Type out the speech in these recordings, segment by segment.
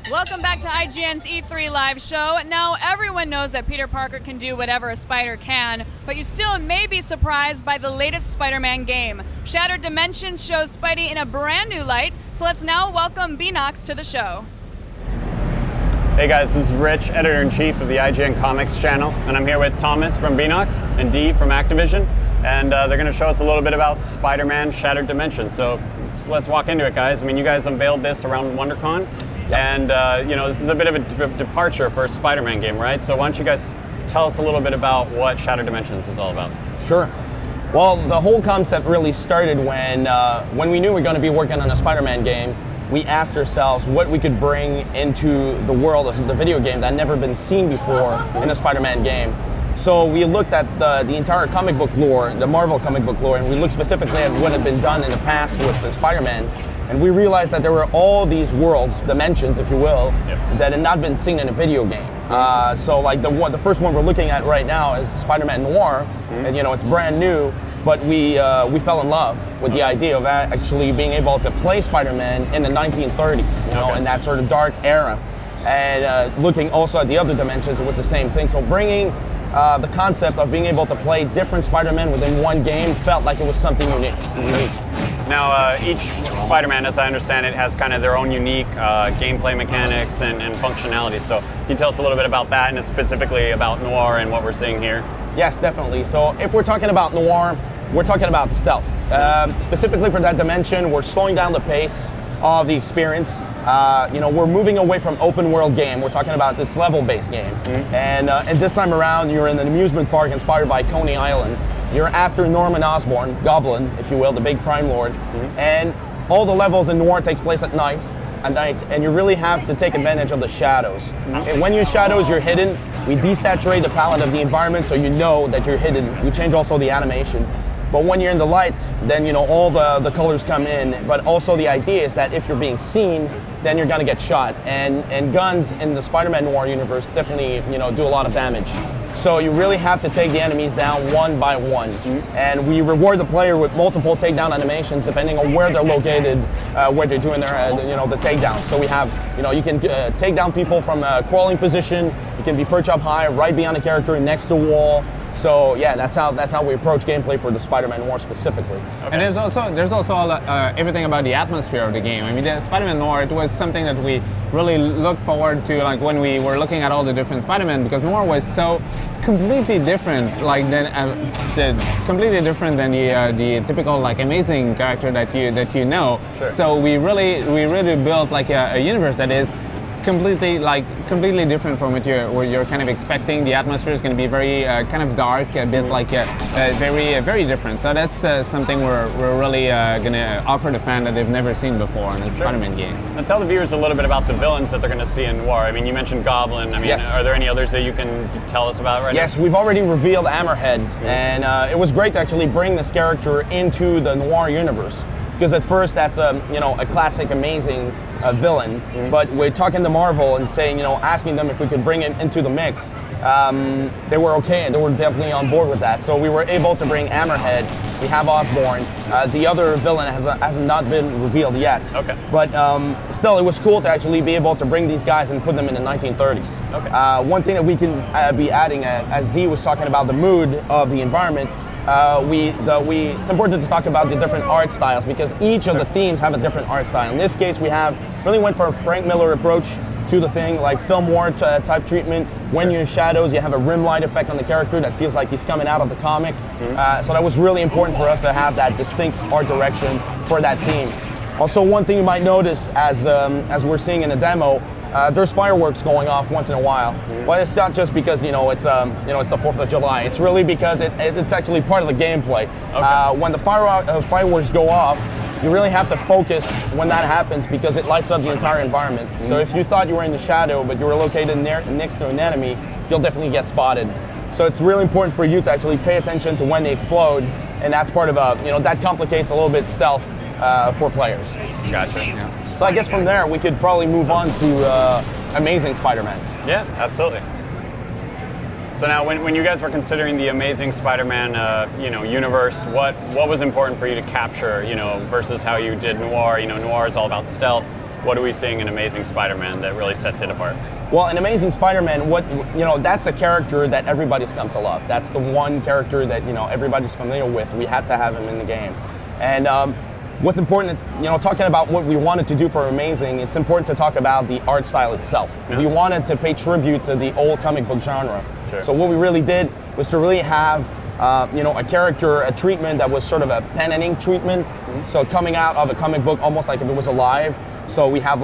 Welcome back to IGN's E3 live show. Now, everyone knows that Peter Parker can do whatever a spider can, but you still may be surprised by the latest Spider-Man game. Shattered Dimensions shows Spidey in a brand new light, so let's now welcome Beanox to the show. Hey guys, this is Rich, Editor-in-Chief of the IGN Comics channel, and I'm here with Thomas from Beanox and Dee from Activision, and they're going to show us a little bit about Spider-Man Shattered Dimensions. So let's walk into it, guys. I mean, you guys unveiled this around WonderCon. And, this is a bit of a departure for a Spider-Man game, right? So why don't you guys tell us a little bit about what Shattered Dimensions is all about? Sure. Well, the whole concept really started when we knew we were going to be working on a Spider-Man game. We asked ourselves what we could bring into the world of the video game that had never been seen before in a Spider-Man game. So we looked at the entire comic book lore, the Marvel comic book lore, and we looked specifically at what had been done in the past with the Spider-Man. And we realized that there were all these worlds, dimensions, if you will, that had not been seen in a video game. So like the first one we're looking at right now is Spider-Man Noir, and it's brand new, but we fell in love with the idea of actually being able to play Spider-Man in the 1930s, in that sort of dark era. And looking also at the other dimensions, it was the same thing. So bringing the concept of being able to play different Spider-Man within one game felt like it was something unique. Now, each Spider-Man, as I understand it, has kind of their own unique gameplay mechanics and functionality. So can you tell us a little bit about that, and specifically about Noir and what we're seeing here? Yes, definitely. So if we're talking about Noir, we're talking about stealth. Specifically for that dimension, we're slowing down the pace of the experience. We're moving away from open world game. We're talking about this level-based game. And this time around, you're in an amusement park inspired by Coney Island. You're after Norman Osborn, Goblin, if you will, the big crime lord. And all the levels in Noir takes place at night, and you really have to take advantage of the shadows. And when you're shadows, you're hidden. We desaturate the palette of the environment so you know that you're hidden. We change also the animation. But when you're in the light, then all the colors come in. But also the idea is that if you're being seen, then you're gonna get shot. And guns in the Spider-Man Noir universe definitely do a lot of damage. So you really have to take the enemies down one by one. And we reward the player with multiple takedown animations depending on where they're located, where they're doing their the takedown. So we have you can take down people from a crawling position. You can be perched up high, right behind a character, next to a wall. So yeah, that's how we approach gameplay for the Spider-Man Noir specifically. Okay. And there's also everything about the atmosphere of the game. I mean, the Spider-Man Noir, it was something that we really looked forward to, like when we were looking at all the different Spider-Man, because Noir was so completely different, completely different than the typical amazing character that you know. Sure. So we really built a universe that is completely different from what you're kind of expecting. The atmosphere is going to be very kind of dark, a bit very different. So that's something we're really going to offer the fan that they've never seen before in a Spider-Man game. Now tell the viewers a little bit about the villains that they're going to see in Noir. I mean, you mentioned Goblin. I mean, yes. Are there any others that you can tell us about right now? Yes, we've already revealed Hammerhead, and it was great to actually bring this character into the Noir universe. Because at first that's a classic, amazing villain, but we're talking to Marvel and saying, asking them if we could bring him into the mix. They were okay, and they were definitely on board with that. So we were able to bring Hammerhead. We have Osborn. The other villain has not been revealed yet. Okay. But still, it was cool to actually be able to bring these guys and put them in the 1930s. Okay. One thing that we can be adding, as Dee was talking about the mood of the environment, it's important to talk about the different art styles because each of the themes have a different art style. In this case, we really went for a Frank Miller approach to the thing, like film noir type treatment. When you're in shadows, you have a rim light effect on the character that feels like he's coming out of the comic. So that was really important for us to have that distinct art direction for that theme. Also, one thing you might notice as we're seeing in the demo, there's fireworks going off once in a while, but it's not just because it's the 4th of July. It's really because it's actually part of the gameplay. Okay. When the fireworks go off, you really have to focus when that happens because it lights up the entire environment. So if you thought you were in the shadow but you were located next to an enemy, you'll definitely get spotted. So it's really important for you to actually pay attention to when they explode, and that's part of that complicates a little bit stealth for players. Gotcha. Yeah. So I guess from there we could probably move on to Amazing Spider-Man. Yeah, absolutely. So now, when you guys were considering the Amazing Spider-Man, universe, what was important for you to capture, versus how you did Noir? Noir is all about stealth. what are we seeing in Amazing Spider-Man that really sets it apart? Well, in Amazing Spider-Man, that's a character that everybody's come to love. That's the one character that everybody's familiar with. We had to have him in the game, and what's important, talking about what we wanted to do for Amazing, it's important to talk about the art style itself. Yeah. We wanted to pay tribute to the old comic book genre. Sure. So what we really did was to really have a character, a treatment that was sort of a pen and ink treatment. Mm-hmm. So coming out of a comic book almost like if it was alive. So we have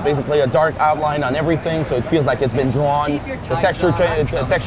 basically a dark outline on everything, so it feels like it's been drawn. The texture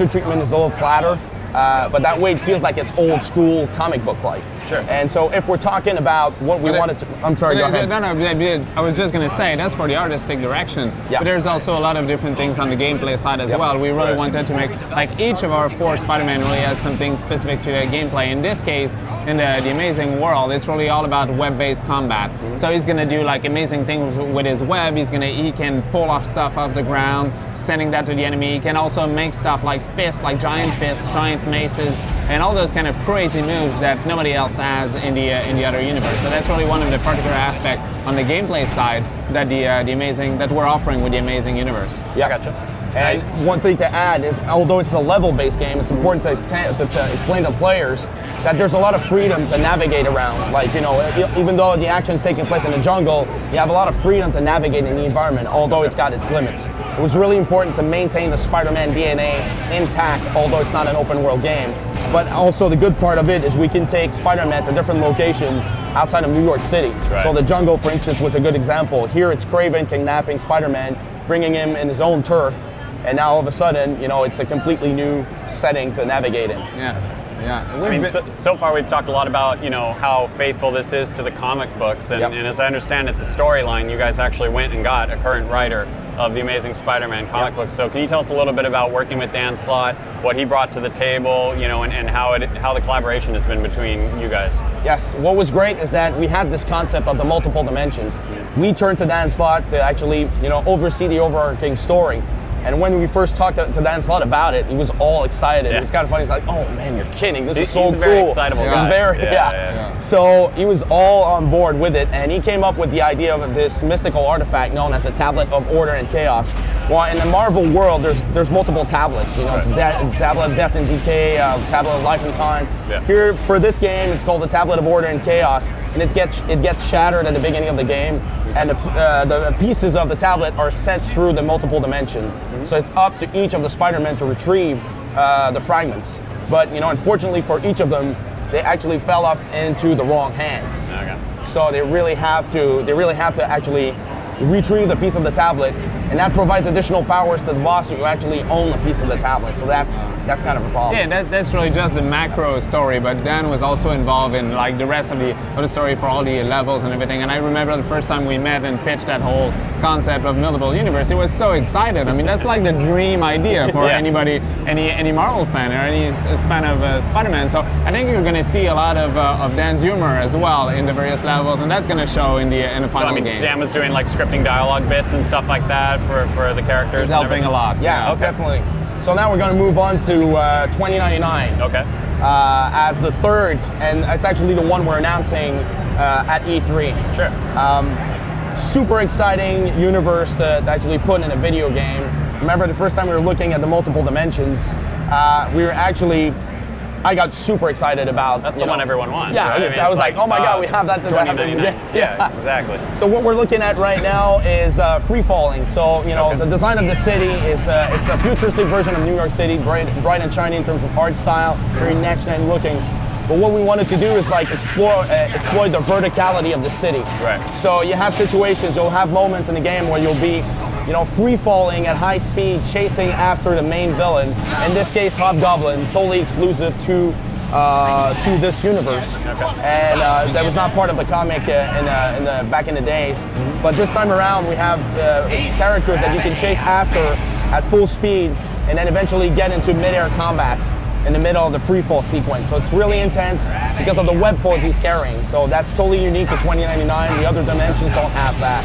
treatment is a little flatter, but that way it feels like it's old school comic book like. Sure. And so if we're talking about what we wanted to, I'm sorry, go ahead. No, I was just going to say, that's for the artistic direction. Yeah. But there's also a lot of different things on the gameplay side as well. We really wanted to make, each of our 4 Spider-Man really has something specific to the gameplay. In this case, in the Amazing world, it's really all about web-based combat. Mm-hmm. So he's going to do amazing things with his web. He can pull off stuff off the ground, sending that to the enemy. He can also make stuff like fists, like giant fists, giant maces, and all those kind of crazy moves that nobody else has in the other universe. So that's really one of the particular aspects on the gameplay side that that we're offering with the Amazing universe. Yeah, gotcha. And one thing to add is, although it's a level-based game, it's important to explain to players that there's a lot of freedom to navigate around. Even though the action's taking place in the jungle, you have a lot of freedom to navigate in the environment, although it's got its limits. It was really important to maintain the Spider-Man DNA intact, although it's not an open-world game. But also the good part of it is we can take Spider-Man to different locations outside of New York City. Right. So the jungle, for instance, was a good example. Here it's Kraven kidnapping Spider-Man, bringing him in his own turf, and now all of a sudden, it's a completely new setting to navigate in. Yeah. I mean, so far we've talked a lot about, how faithful this is to the comic books, and, Yep. and as I understand it, the storyline, you guys actually went and got a current writer of the Amazing Spider-Man comic books. So can you tell us a little bit about working with Dan Slott, what he brought to the table, and how the collaboration has been between you guys? Yes, what was great is that we had this concept of the multiple dimensions. We turned to Dan Slott to actually, oversee the overarching story. And when we first talked to Dan Slott about it, he was all excited. Yeah. It was kind of funny. He's like, "Oh man, you're kidding! This is so cool." He's a very excitable guy. He's very, So he was all on board with it, and he came up with the idea of this mystical artifact known as the Tablet of Order and Chaos. Well, in the Marvel world, there's multiple tablets. Tablet of Death and Decay, Tablet of Life and Time. Yeah. Here for this game, it's called the Tablet of Order and Chaos, and it gets shattered at the beginning of the game, and the pieces of the tablet are sent through the multiple dimension. So it's up to each of the Spider-Men to retrieve the fragments. But unfortunately for each of them, they actually fell off into the wrong hands. Okay. So they really have to actually retrieve the piece of the tablet, and that provides additional powers to the boss, so you actually own the piece of the tablet. So that's kind of a problem. Yeah, that's really just the macro story, but Dan was also involved in the rest of the story for all the levels and everything. And I remember the first time we met and pitched that whole concept of multiple universe, he was so excited. I mean, that's like the dream idea for anybody, any Marvel fan or any fan of Spider-Man. So I think you're going to see a lot of Dan's humor as well in the various levels, and that's going to show in the final game. Dan was doing scripting dialogue bits and stuff like that for the characters. He's helping a lot. Yeah, definitely. So now we're going to move on to 2099. Okay. As the third, and it's actually the one we're announcing at E3. Sure. Super exciting universe to actually put in a video game. Remember the first time we were looking at the multiple dimensions, I got super excited about. That's the one everyone wants. Yeah, right? I was like, oh my god, we have that to happen. 2099. Yeah, exactly. So what we're looking at right now is free falling. So the design of the city is it's a futuristic version of New York City, bright and shiny in terms of art style, very next-gen looking. But what we wanted to do is exploit the verticality of the city. Right. So you have situations, you'll have moments in the game where you'll be free falling at high speed, chasing after the main villain. In this case, Hobgoblin, totally exclusive to this universe. Okay. And that was not part of the comic back in the days. But this time around, we have characters that you can chase after at full speed, and then eventually get into mid-air combat in the middle of the free fall sequence. So it's really intense because of the web falls he's carrying. So that's totally unique to 2099. The other dimensions don't have that.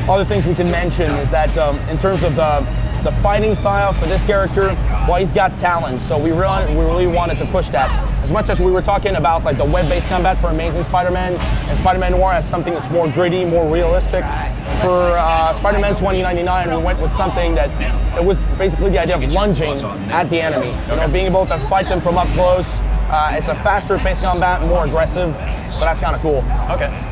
Other things we can mention is that in terms of the fighting style for this character, well, he's got talent. So we really wanted to push that. As much as we were talking about like the web-based combat for Amazing Spider-Man and Spider-Man Noir as something that's more gritty, more realistic, for Spider-Man 2099, we went with something that it was basically the idea of lunging at the enemy. You know, being able to fight them from up close. It's a faster paced combat, more aggressive, so that's kind of cool. Okay.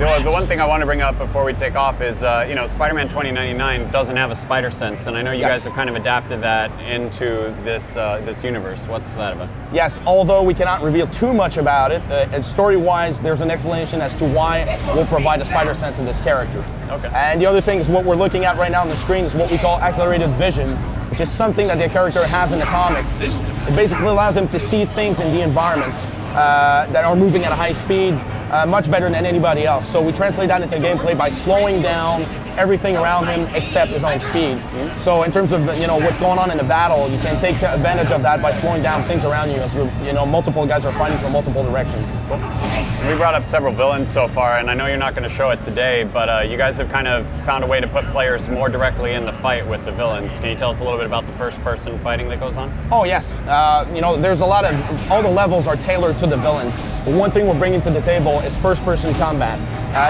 The one thing I want to bring up before we take off is, you know, Spider-Man 2099 doesn't have a spider sense, and I know you guys have kind of adapted that into this universe. What's that about? Yes, although we cannot reveal too much about it, and story-wise, there's an explanation as to why we'll provide a spider sense in this character. Okay. And the other thing is what we're looking at right now on the screen is what we call accelerated vision, which is something that the character has in the comics. It basically allows him to see things in the environment that are moving at a high speed much better than anybody else. So we translate that into gameplay by slowing down everything around him except his own speed. So in terms of what's going on in the battle, you can take advantage of that by slowing down things around you as multiple guys are fighting from multiple directions. We brought up several villains so far, and I know you're not going to show it today, but you guys have kind of found a way to put players more directly in the fight with the villains. Can you tell us a little bit about the first-person fighting that goes on? Oh yes, there's a lot of, all the levels are tailored to the villains. The one thing we're bringing to the table is first-person combat.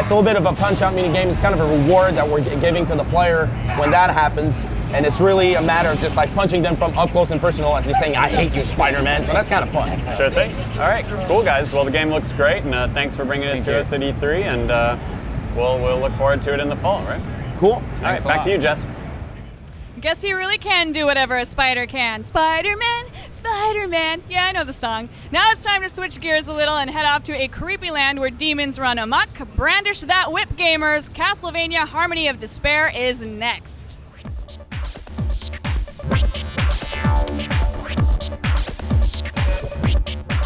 It's a little bit of a punch-out mini-game. It's kind of a reward that we're giving to the player when that happens. And it's really a matter of just like punching them from up close and personal as he's saying, I hate you, Spider-Man. So that's kind of fun. Sure thing. All right, cool guys. Well, the game looks great, and thanks for bringing it to us at E3, and we'll look forward to it in the fall, right? Cool. All right, back to you, Jess. Guess you really can do whatever a spider can. Spider-Man, Spider-Man. Yeah, I know the song. Now it's time to switch gears a little and head off to a creepy land where demons run amok. Brandish that whip, gamers. Castlevania Harmony of Despair is next.